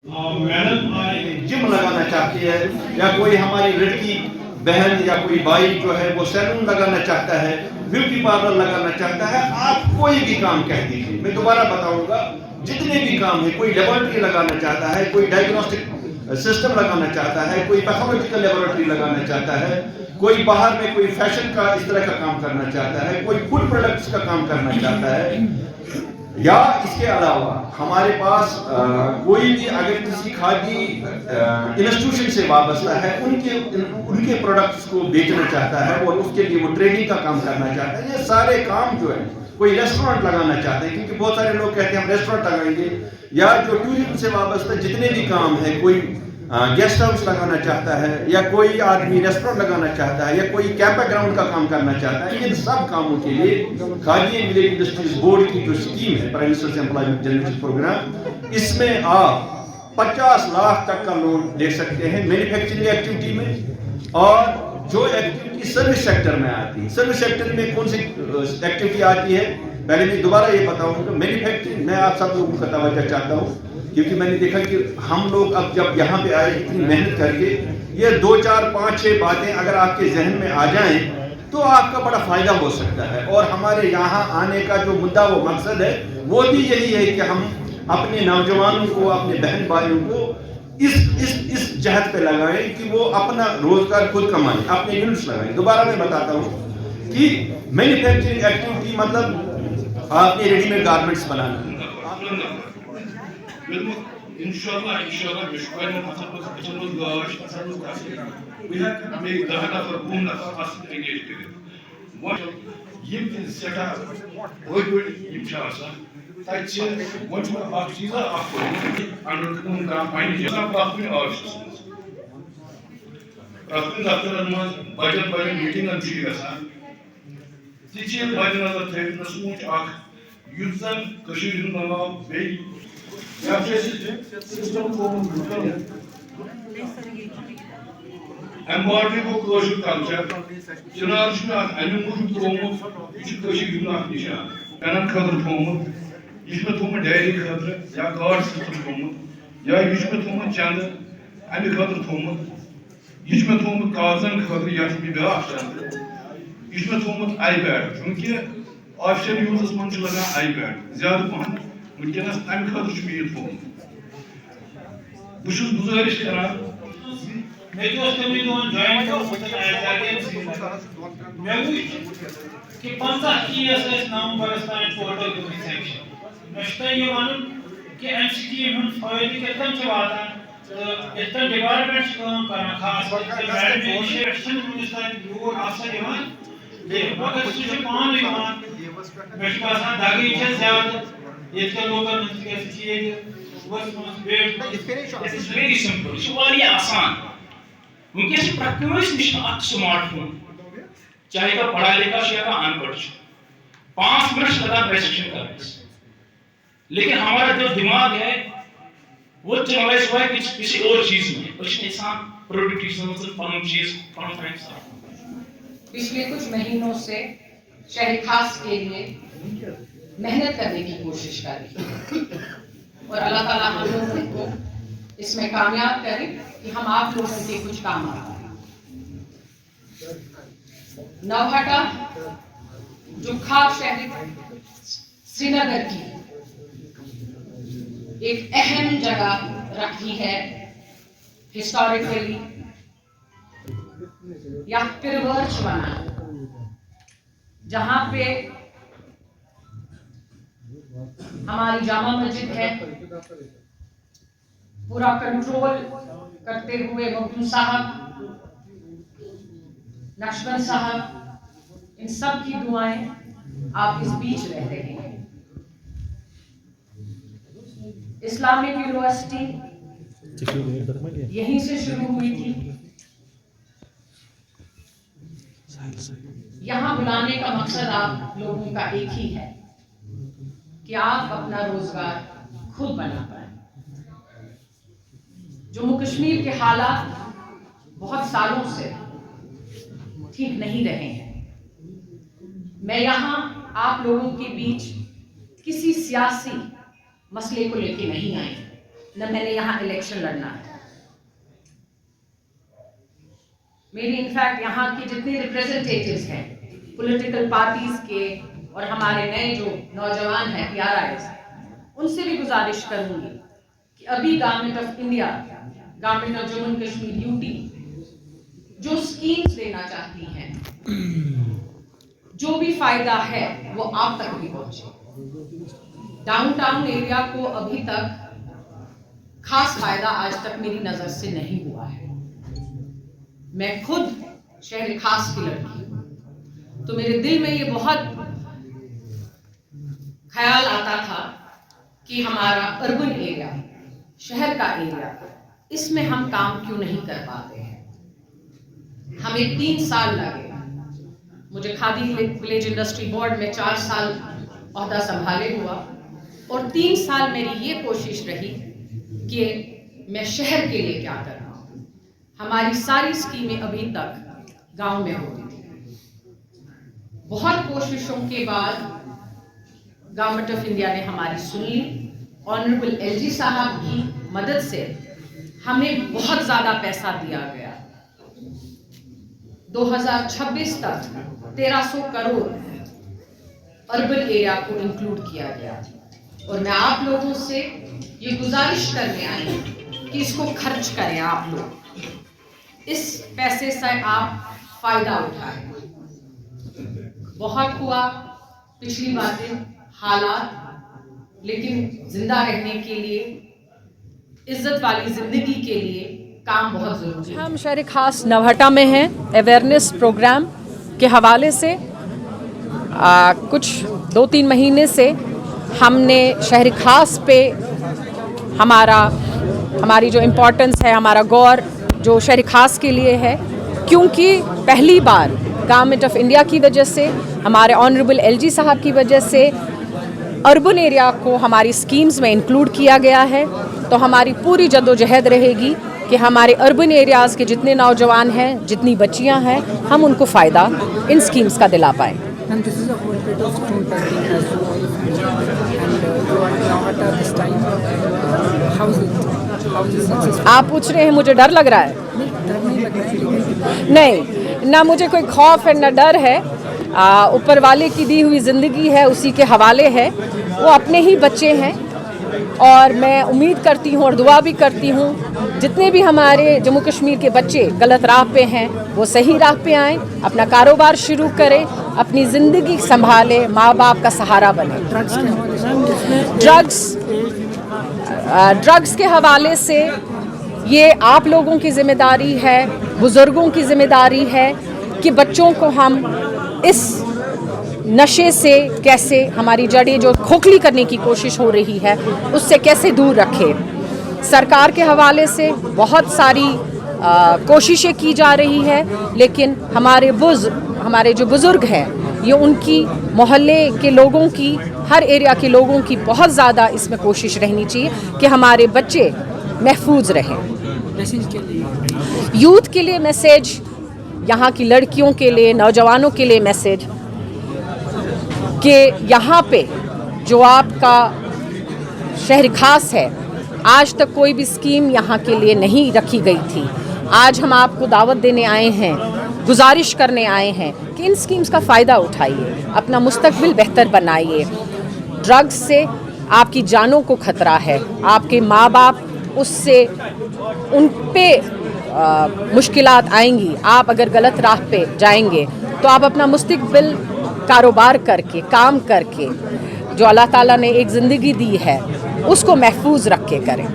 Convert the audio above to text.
Gym लगाना चाहती है, या कोई हमारी लड़की बहन या कोई भाई जो है वो सैलून लगाना चाहता है, ब्यूटी पार्लर लगाना चाहता है, आप कोई भी काम कह दीजिए, मैं दोबारा बताऊंगा, जितने भी काम है, कोई लेबोरेटरी लगाना चाहता है, कोई डायग्नोस्टिक सिस्टम लगाना चाहता है, कोई पैथोलॉजिकल लेबोरेटरी लगाना चाहता है, कोई बाहर में कोई फैशन का इस तरह का काम करना चाहता है, कोई फूड प्रोडक्ट्स का काम करना चाहता है, या इसके अलावा हमारे पास कोई भी अगर किसी खादी इंस्टीट्यूशन से वाबस्ता है, उनके प्रोडक्ट्स को बेचना चाहता है और उसके लिए वो ट्रेडिंग का काम करना चाहता है, ये सारे काम जो है, कोई रेस्टोरेंट लगाना चाहते हैं, क्योंकि बहुत सारे लोग कहते हैं हम रेस्टोरेंट लगाएंगे, या जो टूरिज्म से वाबस्ता जितने भी काम है, कोई गेस्ट हाउस लगाना चाहता है, या कोई आदमी रेस्टोरेंट लगाना चाहता है, या कोई कैंप ग्राउंड का काम करना चाहता है, इन सब कामों के लिए Khadi and village industries board की जो स्कीम है, prime minister's employment generation program, इसमें आप 50 लाख तक का लोन ले सकते हैं मैन्युफैक्चरिंग एक्टिविटी में, और जो एक्टिविटी सर्विस सेक्टर में आती है, सर्विस सेक्टर में कौन सी एक्टिविटी आती है, पहले मैं दोबारा ये बताऊंगा, मैन्युफैक्चरिंग में आप सब लोगों का तवज्जो चाहता हूँ, क्योंकि मैंने देखा कि हम लोग अब जब यहाँ पे आए इतनी मेहनत करके, ये 2 4 5 6 बातें अगर आपके जहन में आ जाएं तो आपका बड़ा फायदा हो सकता है, और हमारे यहाँ आने का जो मुद्दा वो मकसद है वो भी यही है कि हम अपने नौजवानों को, अपने बहन भाइयों को इस जहद पे लगाएं कि वो अपना रोजगार खुद कमाएं, अपने यूनिट्स लगाएं। दोबारा मैं बताता हूँ कि मैन्युफैक्चरिंग एक्टिविटी मतलब आपने रेडीमेड गारमेंट्स बनाना, İnşallah müşkülenin açılmaz gâş, açılmaz kasır. Bu hak bir daha nafar, 10 nafar aslında geçti. Yim seka, oy imşasa. Taçı, muçma akşiza aklı. Anlatımın kampanya, jasa bakmın ağaçsınız. Rabbin daftarlarımız, bacan meeting ançıyasa. Tiçil bacanada tevnası uç ak. Yüzden kaşı yüzünden al, bey. Embargo bu kılıcı kalacak. Cenab-ı Şükrü emin vuruk tohumu, küçük kaşı günah nişan. Benim kadar tohumu, yüzme tohumu değeri kadar, ya kağır sıtır tohumu, ya yüzme tohumu canı, emin kadar tohumu, yüzme tohumu kağızın kadar yaşı bir daha aşağıdır. Yüzme tohumu ay verdi. Çünkü aşağıda yol ısmançılarına ay verdi. Ziyade puan. Ülkeniz en kadar şüpheyet olun. Bu şu güzel işler. मैं जो assembly में join किया मैं वो कि 50 ESS नवंबर स्थान portal को section मैं ये मानूं कि एमसीटी हम फायदे कितन चवाता इतना डिपार्टमेंट काम करना खास करके एक्शन मिनिस्टर रोड अफसर दिवान ये मगर सुचे पान दिवान मैं पासा दागी छे ज्यादा इसके लोगों ने कैसे चाहिए was wait This is very simple. It's very आसान. उनके से प्रकृति निष्णात स्मार्टफोन चाहे तो पढ़ा लिखा या तो अनपढ़ 5 मिनट लगा प्रेजेंटेशन करने से, लेकिन हमारा जो दिमाग है वो चलाइज हुआ है किसी और चीज में, कुछ इंसान प्रोडक्टिव समझ फन चीज फन टाइम्स। पिछले कुछ महीनों से शहर खास के लिए मेहनत करने की कोशिश कर रही है, और अल्लाह ताला हम लोगों को इसमें कामयाब करे कि हम आप लोगों के कुछ काम आ पाए। नौहटा जो खास शहर श्रीनगर की एक अहम जगह रखी है हिस्टोरिकली, या पिरवर्च बना, जहां पे हमारी जामा मस्जिद है, पूरा कंट्रोल करते हुए मखदूम साहब, नक्शबंद साहब, इन सब की दुआएं आप इस बीच रह रहे हैं। इस्लामिक यूनिवर्सिटी यहीं से शुरू हुई थी। यहाँ बुलाने का मकसद आप लोगों का एक ही है कि आप अपना रोजगार खुद बना पाए। जम्मू कश्मीर के हालात बहुत सालों से ठीक नहीं रहे हैं। मैं यहाँ आप लोगों के बीच किसी सियासी मसले को लेकर नहीं आई, न मैंने यहाँ इलेक्शन लड़ना है। मेरी इनफैक्ट यहाँ के जितने रिप्रेजेंटेटिव्स हैं पॉलिटिकल पार्टीज के और हमारे नए जो नौजवान हैं PRIs, उनसे भी गुजारिश करूंगी कि अभी government of India, government of Jammu and Kashmir UT जो स्कीम्स देना चाहती हैं, जो भी फायदा है वो आप तक भी पहुंचे। डाउनटाउन एरिया को अभी तक खास फायदा आज तक मेरी नजर से नहीं हुआ है। मैं खुद शहर खास की लड़की हूं, तो मेरे दिल में ये बहुत ख्याल आता था कि हमारा अर्बन एरिया, शहर का एरिया, इसमें हम काम क्यों नहीं कर पाते हैं। हमें 3 साल लगे। मुझे खादी विलेज इंडस्ट्री बोर्ड में 4 साल ओहदा संभाले हुआ और 3 साल मेरी ये कोशिश रही कि मैं शहर के लिए क्या कर रहा हूँ। हमारी सारी स्कीमें अभी तक गांव में होती थी। बहुत कोशिशों के बाद गवर्नमेंट ऑफ इंडिया ने हमारी सुन ली। ऑनरेबल LG साहब की मदद से हमें बहुत ज़्यादा पैसा दिया गया। 2026 तक 1300 करोड़ अर्बन एरिया को इंक्लूड किया गया और मैं आप लोगों से ये गुजारिश करने आई हूं कि इसको खर्च करें। आप लोग इस पैसे से आप फायदा उठाएं। बहुत हुआ पिछली बातें, हालात, लेकिन जिंदा रहने के लिए, इज्जत वाली जिंदगी के लिए काम बहुत जरूरी है। हम शहर खास नवहटा में हैं। अवेयरनेस प्रोग्राम के हवाले से कुछ 2-3 महीने से हमने शहर खास पे हमारी जो इम्पोर्टेंस है, हमारा गौर जो शहर खास के लिए है, क्योंकि पहली बार गवर्नमेंट ऑफ इंडिया की वजह से, हमारे ऑनरेबल LG साहब की वजह से अर्बन एरिया को हमारी स्कीम्स में इंक्लूड किया गया है। तो हमारी पूरी जद्दोजहद रहेगी कि हमारे अर्बन एरियाज़ के जितने नौजवान हैं, जितनी बच्चियां हैं, हम उनको फ़ायदा इन स्कीम्स का दिला पाएँ। And this is a whole bit of stone touching as you all and you are in Navhata this time. How is it? How is it successful? आप पूछ रहे हैं मुझे डर लग रहा है? डर नहीं लग रहा है, लेकिन नहीं, ना मुझे कोई खौफ है ना डर है। ऊपर वाले की दी हुई ज़िंदगी है, उसी के हवाले है। वो अपने ही बच्चे हैं और मैं उम्मीद करती हूँ और दुआ भी करती हूँ जितने भी हमारे जम्मू कश्मीर के बच्चे गलत राह पे हैं वो सही राह पे आएँ, अपना कारोबार शुरू करें, अपनी ज़िंदगी संभालें, माँ बाप का सहारा बने। ड्रग्स के हवाले से ये आप लोगों की ज़िम्मेदारी है, बुज़ुर्गों की ज़िम्मेदारी है कि बच्चों को हम इस नशे से कैसे, हमारी जड़ें जो खोखली करने की कोशिश हो रही है उससे कैसे दूर रखें। सरकार के हवाले से बहुत सारी कोशिशें की जा रही है, लेकिन हमारे जो बुज़ुर्ग हैं, ये उनकी मोहल्ले के लोगों की, हर एरिया के लोगों की बहुत ज़्यादा इसमें कोशिश रहनी चाहिए कि हमारे बच्चे महफूज रहें। मैसेज के लिए, यूथ के लिए मैसेज, यहाँ की लड़कियों के लिए, नौजवानों के लिए मैसेज कि यहाँ पे जो आपका शहर खास है, आज तक कोई भी स्कीम यहाँ के लिए नहीं रखी गई थी। आज हम आपको दावत देने आए हैं, गुजारिश करने आए हैं कि इन स्कीम्स का फ़ायदा उठाइए, अपना मुस्तकबिल बेहतर बनाइए। ड्रग्स से आपकी जानों को खतरा है, आपके माँ बाप उससे उन पे मुश्किलात आएंगी। आप अगर गलत राह पे जाएंगे तो आप अपना मुस्तकबिल कारोबार करके, काम करके, जो अल्लाह ताला ने एक ज़िंदगी दी है उसको महफूज रख के करें।